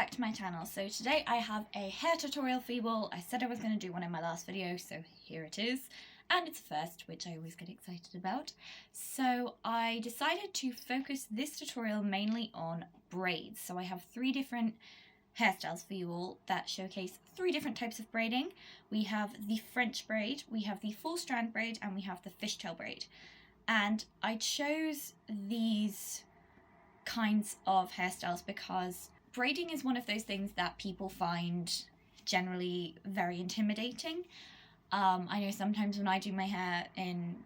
back to my channel. So today I have a hair tutorial for you all. I said I was going to do one in my last video, so here it is. And it's first, which I always get excited about. So I decided to focus this tutorial mainly on braids. So I have 3 different hairstyles for you all that showcase 3 different types of braiding. We have the French braid, we have the Four-Strand braid, and we have the Fishtail braid. And I chose these kinds of hairstyles because braiding is one of those things that people find generally very intimidating. I know sometimes when I do my hair in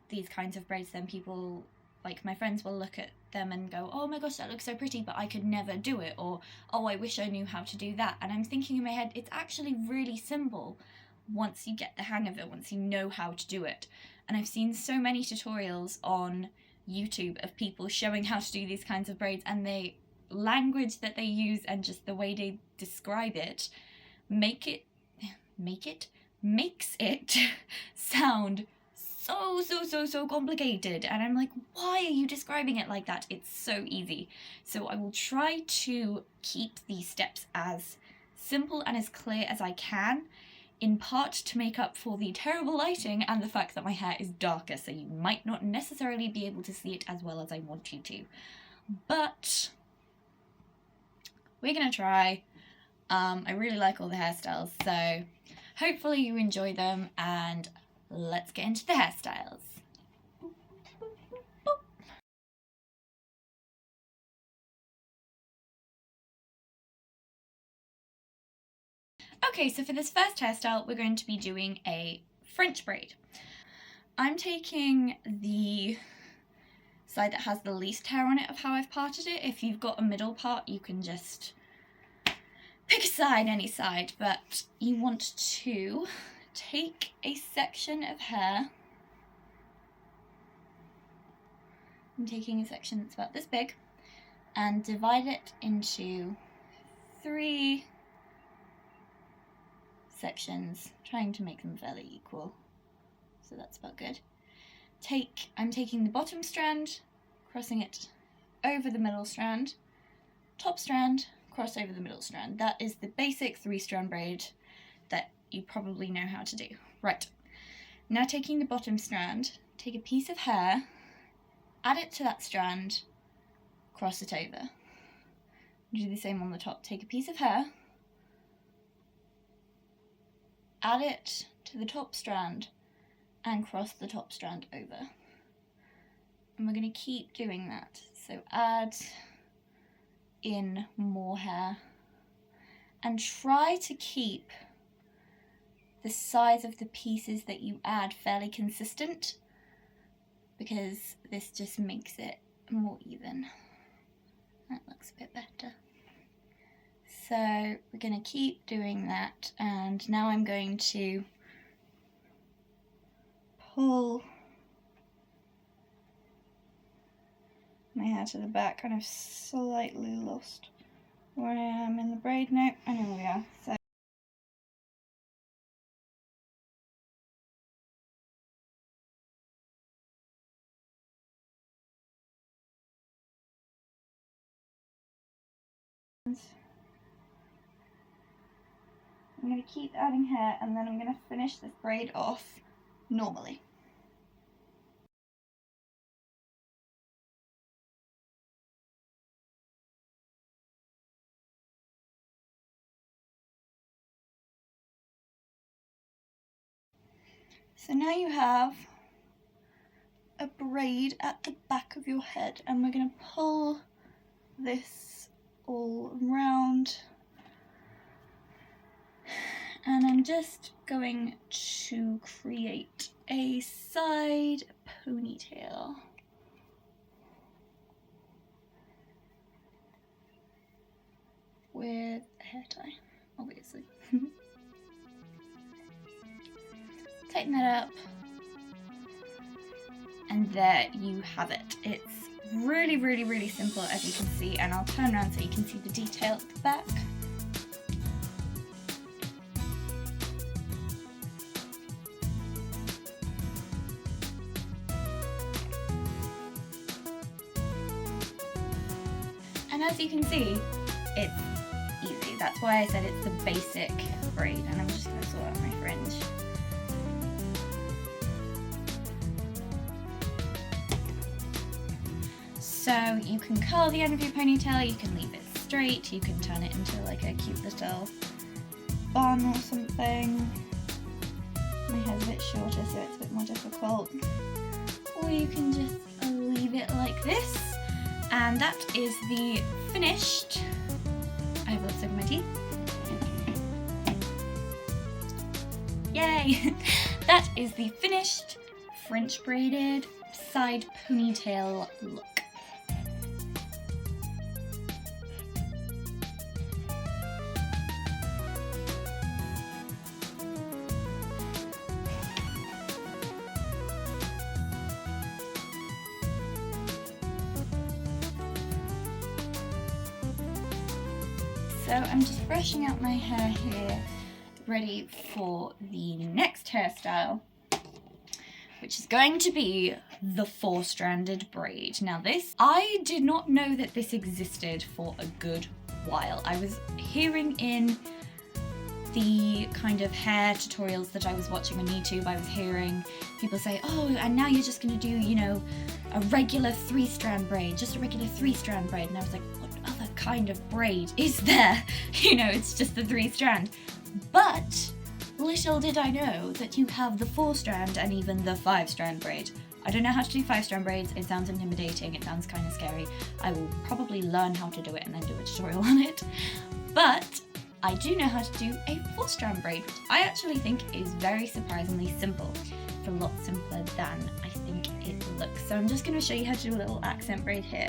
these kinds of braids, then people, like my friends, will look at them and go, oh my gosh, that looks so pretty, but I could never do it, or oh, I wish I knew how to do that. And I'm thinking in my head, it's actually really simple once you get the hang of it, once you know how to do it. And I've seen so many tutorials on YouTube of people showing how to do these kinds of braids, and the language that they use and just the way they describe it makes it sound so complicated. And I'm like, why are you describing it like that? It's so easy. So I will try to keep these steps as simple and as clear as I can, in part to make up for the terrible lighting and the fact that my hair is darker, so you might not necessarily be able to see it as well as I want you to. But we're gonna try. I really like all the hairstyles, so hopefully you enjoy them, and let's get into the hairstyles. Okay, so for this first hairstyle, we're going to be doing a French braid. I'm taking the side that has the least hair on it of how I've parted it. If you've got a middle part, you can just pick a side, any side, but you want to take a section of hair. I'm taking a section that's about this big and divide it into 3 sections, trying to make them fairly equal, so that's about good. I'm taking the bottom strand, crossing it over the middle strand, top strand, cross over the middle strand. That is the basic 3-strand braid that you probably know how to do. Right, now taking the bottom strand, take a piece of hair, add it to that strand, cross it over. Do the same on the top. Take a piece of hair, add it to the top strand, and cross the top strand over. And we're going to keep doing that. So add in more hair, and try to keep the size of the pieces that you add fairly consistent, because this just makes it more even. That looks a bit better. So we're going to keep doing that, and now I'm going to pull my hair to the back, and I've slightly lost where I am in the braid now. I know where we are. So I'm going to keep adding hair, and then I'm going to finish this braid off normally. So now you have a braid at the back of your head, and we're going to pull this all around. And I'm just going to create a side ponytail. With a hair tie, obviously. Tighten that up. And there you have it. It's really simple, as you can see, and I'll turn around so you can see the detail at the back. And as you can see, it's easy. That's why I said it's the basic braid, and I'm just going to sort out my fringe. So you can curl the end of your ponytail, you can leave it straight, you can turn it into like a cute little bun or something. My hair's a bit shorter, so it's a bit more difficult. Or you can just leave it like this. And that is the finished, I have lipstick in my teeth. Yay! That is the finished French braided side ponytail look. So I'm just brushing out my hair here, ready for the next hairstyle, which is going to be the four-stranded braid. Now this, I did not know that this existed for a good while. I was hearing in the kind of hair tutorials that I was watching on YouTube, I was hearing people say, oh, and now you're just gonna do, you know, a regular three-strand braid, just a regular three-strand braid. And I was like, what other kind of braid is there? You know, it's just the three-strand. But little did I know that you have the four-strand and even the five-strand braid. I don't know how to do five-strand braids. It sounds intimidating. It sounds kind of scary. I will probably learn how to do it and then do a tutorial on it. But I do know how to do a four-strand braid, which I actually think is very surprisingly simple. It's a lot simpler than I think it looks. So I'm just going to show you how to do a little accent braid here.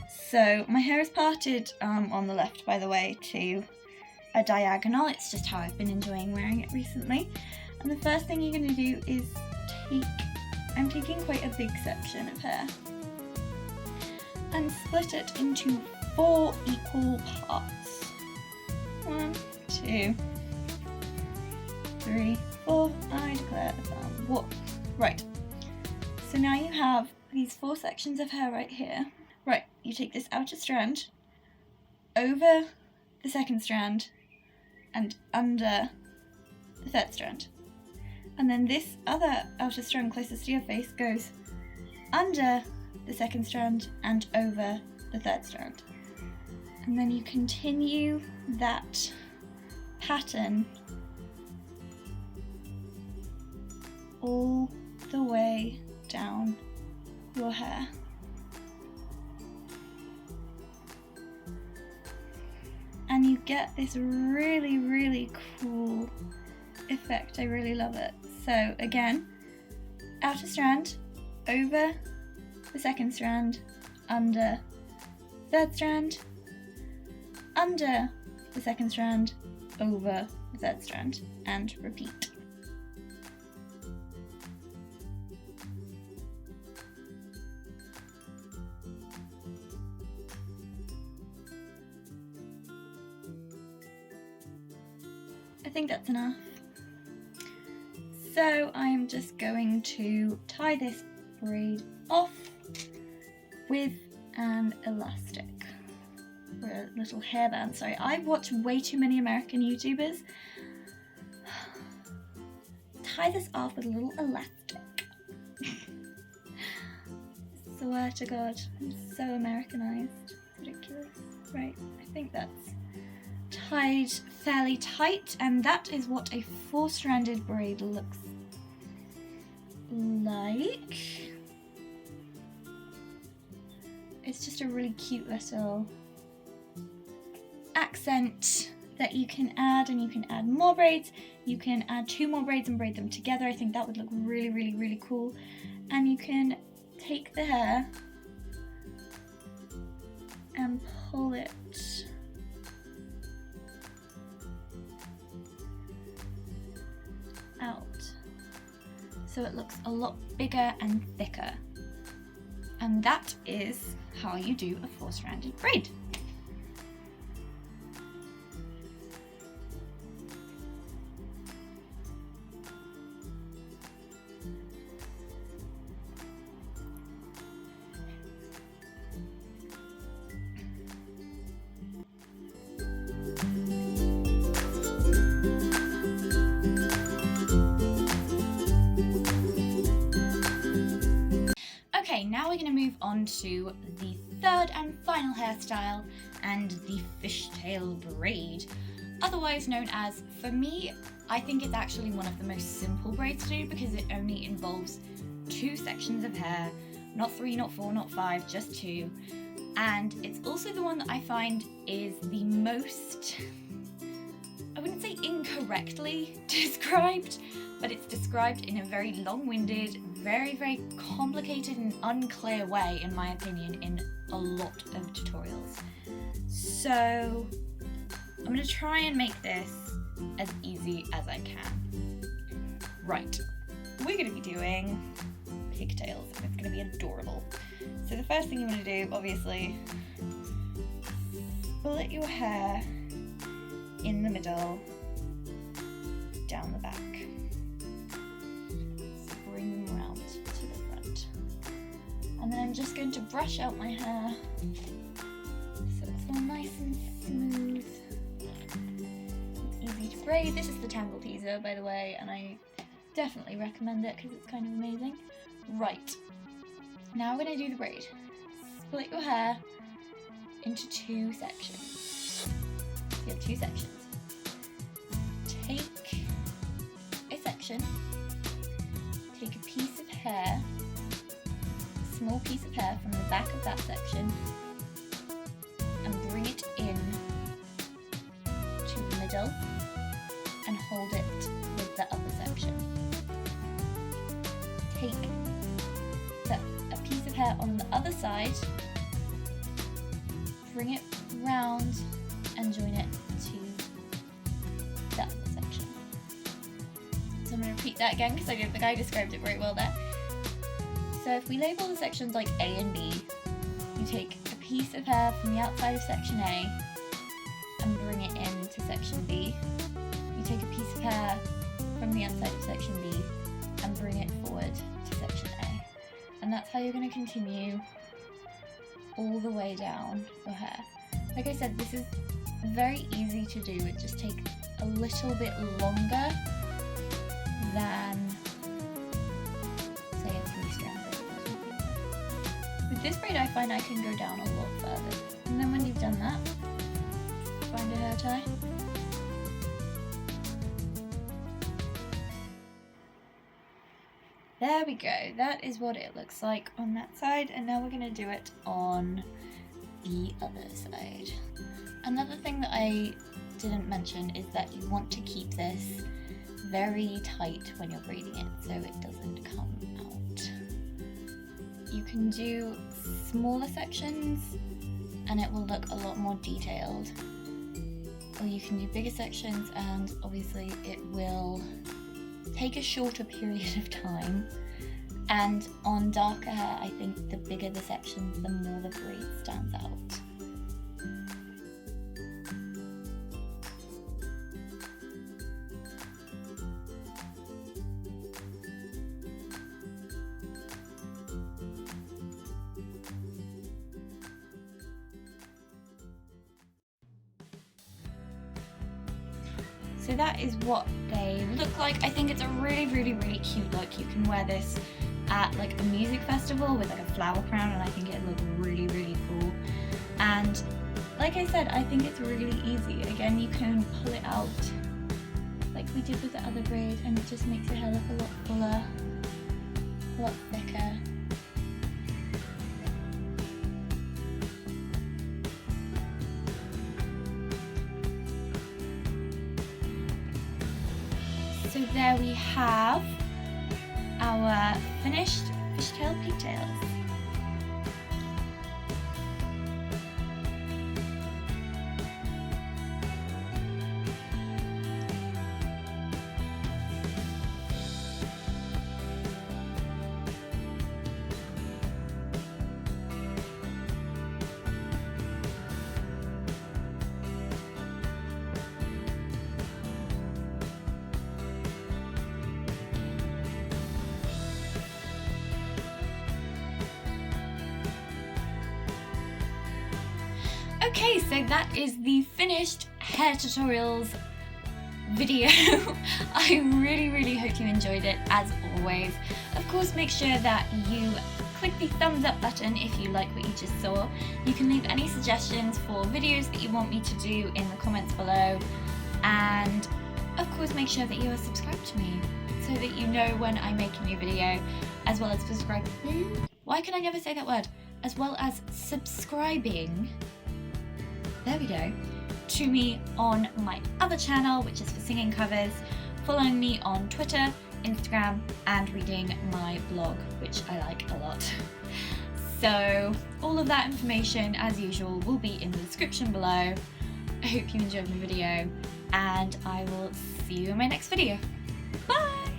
So my hair is parted on the left, by the way, to a diagonal. It's just how I've been enjoying wearing it recently. And the first thing you're going to do is I'm taking quite a big section of hair and split it into 4 equal parts. 1, 2, 3, 4. I declare a war. Right. So now you have these 4 sections of hair right here. Right, you take this outer strand over the second strand and under the third strand. And then this other outer strand closest to your face goes under the second strand and over the third strand. And then you continue that pattern all the way down your hair. And you get this really, really cool effect. I really love it. So again, outer strand over the second strand, under third strand, under the second strand, over the third strand, and repeat. I think that's enough. So I'm just going to tie this braid off with an elastic, or a little hairband. Sorry, I watch way too many American YouTubers. Tie this off with a little elastic. Swear to God, I'm so Americanized. It's ridiculous. Right, I think that's tied fairly tight, and that is what a four-stranded braid looks like. It's just a really cute little accent that you can add, and you can add more braids. You can add 2 more braids and braid them together. I think that would look really, really, really cool. And you can take the hair and pull it out so it looks a lot bigger and thicker. And that is how you do a four-stranded braid. Okay, now we're going to move on to the third and final hairstyle, and the fishtail braid, otherwise known as, for me, I think it's actually one of the most simple braids to do because it only involves 2 sections of hair, not 3, not 4, not 5, just 2. And it's also the one that I find is the most, I wouldn't say incorrectly described, but it's described in a very long-winded, very, very complicated and unclear way, in my opinion, in a lot of tutorials. So I'm going to try and make this as easy as I can. Right, we're going to be doing pigtails, and it's going to be adorable. So the first thing you want to do, obviously, split your hair in the middle, down the back. So bring them around to the front. And then I'm just going to brush out my hair so it's all nice and smooth. It's easy to braid. This is the Tangle Teaser, by the way, and I definitely recommend it because it's kind of amazing. Right, now we're going to do the braid. Split your hair into 2 sections. You have 2 sections. Take a section, take a piece of hair, a small piece of hair from the back of that section, and bring it in to the middle and hold it with the other section. Take a piece of hair on the other side, bring it round and join it to the other section. So I'm going to repeat that again because I don't think I described it very well there. So if we label the sections like A and B, you take a piece of hair from the outside of section A and bring it into section B. You take a piece of hair from the outside of section B and bring it forward to section A. And that's how you're going to continue all the way down your hair. Like I said, this is very easy to do. It just takes a little bit longer than, say, a 3-strand braid. With this braid, I find I can go down a lot further. And then when you've done that, find a hair tie. There we go, that is what it looks like on that side, and now we're going to do it on the other side. Another thing that I didn't mention is that you want to keep this very tight when you're braiding it so it doesn't come out. You can do smaller sections and it will look a lot more detailed, or you can do bigger sections and obviously it will take a shorter period of time. And on darker hair, I think the bigger the sections, the more the braid stands out. So that is what they look like. I think it's a really, really, really cute look. You can wear this at like a music festival with like a flower crown, and I think it'd look really, really cool. And like I said, I think it's really easy. Again, you can pull it out like we did with the other braid, and it just makes your hair look a lot fuller, a lot thicker. So there we have our finished fishtail pigtails. Okay, so that is the finished hair tutorials video. I really, really hope you enjoyed it, as always. Of course, make sure that you click the thumbs up button if you like what you just saw. You can leave any suggestions for videos that you want me to do in the comments below, and of course make sure that you are subscribed to me so that you know when I make a new video, as well as why can I never say that word? As well as subscribing, there we go, to me on my other channel, which is for singing covers, following me on Twitter, Instagram, and reading my blog, which I like a lot. So all of that information, as usual, will be in the description below. I hope you enjoyed my video, and I will see you in my next video. Bye!